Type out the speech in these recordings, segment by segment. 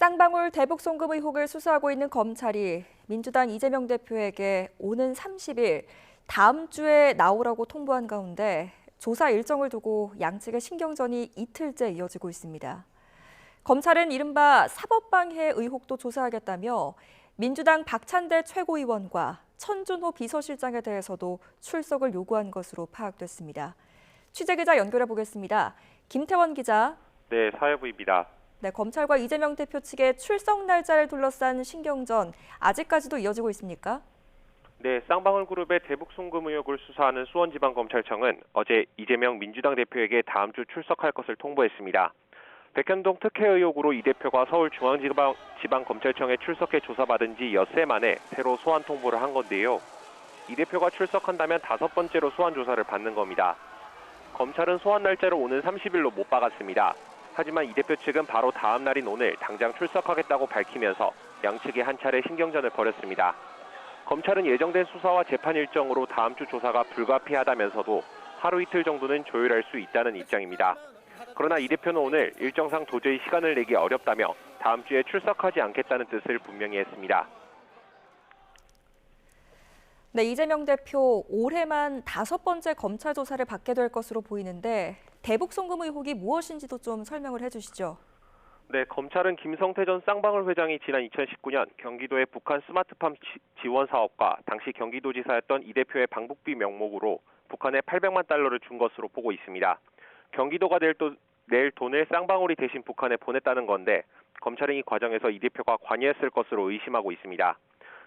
쌍방울 대북 송금 의혹을 수사하고 있는 검찰이 민주당 이재명 대표에게 오는 30일 다음 주에 나오라고 통보한 가운데 조사 일정을 두고 양측의 신경전이 이틀째 이어지고 있습니다. 검찰은 이른바 사법방해 의혹도 조사하겠다며 민주당 박찬대 최고위원과 천준호 비서실장에 대해서도 출석을 요구한 것으로 파악됐습니다. 취재기자 연결해 보겠습니다. 김태원 기자. 네, 사회부입니다. 네, 검찰과 이재명 대표 측의 출석 날짜를 둘러싼 신경전 아직까지도 이어지고 있습니까? 네, 쌍방울 그룹의 대북 송금 의혹을 수사하는 수원지방검찰청은 어제 이재명 민주당 대표에게 다음 주 출석할 것을 통보했습니다. 백현동 특혜 의혹으로 이 대표가 서울중앙지방검찰청에 출석해 조사받은 지 엿새 만에 새로 소환 통보를 한 건데요. 이 대표가 출석한다면 5번째로 소환 조사를 받는 겁니다. 검찰은 소환 날짜를 오는 30일로 못 박았습니다. 하지만 이 대표 측은 바로 다음 날인 오늘 당장 출석하겠다고 밝히면서 양측이 한 차례 신경전을 벌였습니다. 검찰은 예정된 수사와 재판 일정으로 다음 주 조사가 불가피하다면서도 하루 이틀 정도는 조율할 수 있다는 입장입니다. 그러나 이 대표는 오늘 일정상 도저히 시간을 내기 어렵다며 다음 주에 출석하지 않겠다는 뜻을 분명히 했습니다. 네, 이재명 대표 올해만 5번째 검찰 조사를 받게 될 것으로 보이는데 대북 송금 의혹이 무엇인지도 좀 설명을 해주시죠. 네, 검찰은 김성태 전 쌍방울 회장이 지난 2019년 경기도의 북한 스마트팜 지원 사업과 당시 경기도지사였던 이 대표의 방북비 명목으로 북한에 800만 달러를 준 것으로 보고 있습니다. 경기도가 낼 돈을 쌍방울이 대신 북한에 보냈다는 건데 검찰은 이 과정에서 이 대표가 관여했을 것으로 의심하고 있습니다.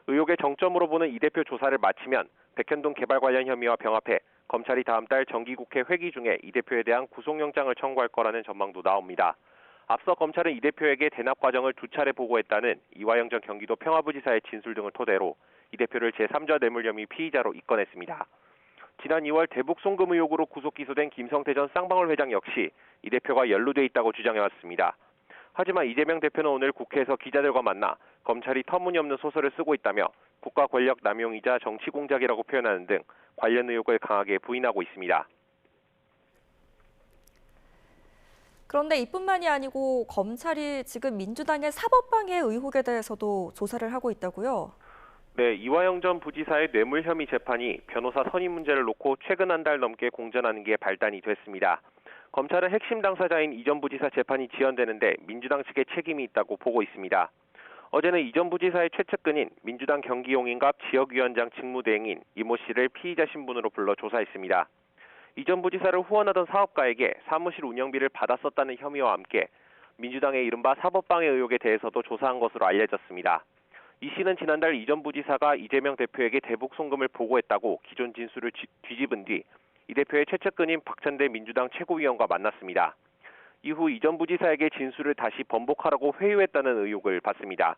의혹의 정점으로 보는 이 대표 조사를 마치면 백현동 개발 관련 혐의와 병합해 검찰이 다음 달 정기국회 회기 중에 이 대표에 대한 구속영장을 청구할 거라는 전망도 나옵니다. 앞서 검찰은 이 대표에게 대납 과정을 2차례 보고했다는 이화영 전 경기도 평화부지사의 진술 등을 토대로 이 대표를 제3자 뇌물 혐의 피의자로 입건했습니다. 지난 2월 대북 송금 의혹으로 구속 기소된 김성태 전 쌍방울 회장 역시 이 대표가 연루돼 있다고 주장해왔습니다. 하지만 이재명 대표는 오늘 국회에서 기자들과 만나 검찰이 터무니없는 소설을 쓰고 있다며 국가 권력 남용이자 정치 공작이라고 표현하는 등 관련 의혹을 강하게 부인하고 있습니다. 그런데 이뿐만이 아니고 검찰이 지금 민주당의 사법방해 의혹에 대해서도 조사를 하고 있다고요? 네, 이화영 전 부지사의 뇌물 혐의 재판이 변호사 선임 문제를 놓고 최근 한 달 넘게 공전하는 게 발단이 됐습니다. 검찰은 핵심 당사자인 이 전 부지사 재판이 지연되는데 민주당 측의 책임이 있다고 보고 있습니다. 어제는 이 전 부지사의 최측근인 민주당 경기용인갑 지역위원장 직무대행인 이모 씨를 피의자 신분으로 불러 조사했습니다. 이 전 부지사를 후원하던 사업가에게 사무실 운영비를 받았었다는 혐의와 함께 민주당의 이른바 사법방해 의혹에 대해서도 조사한 것으로 알려졌습니다. 이 씨는 지난달 이 전 부지사가 이재명 대표에게 대북 송금을 보고했다고 기존 진술을 뒤집은 뒤 이 대표의 최측근인 박찬대 민주당 최고위원과 만났습니다. 이후 이 전 부지사에게 진술을 다시 번복하라고 회유했다는 의혹을 받습니다.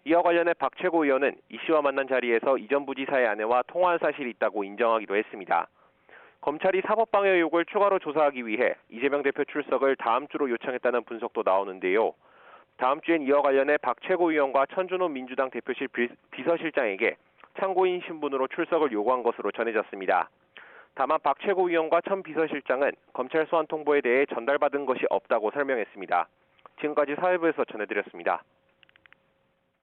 이와 관련해 박 최고위원은 이 씨와 만난 자리에서 이 전 부지사의 아내와 통화한 사실이 있다고 인정하기도 했습니다. 검찰이 사법방해 의혹을 추가로 조사하기 위해 이재명 대표 출석을 다음 주로 요청했다는 분석도 나오는데요. 다음 주엔 이와 관련해 박 최고위원과 천준호 민주당 대표실 비서실장에게 참고인 신분으로 출석을 요구한 것으로 전해졌습니다. 다만 박 최고위원과 천 비서실장은 검찰 소환 통보에 대해 전달받은 것이 없다고 설명했습니다. 지금까지 사회부에서 전해드렸습니다.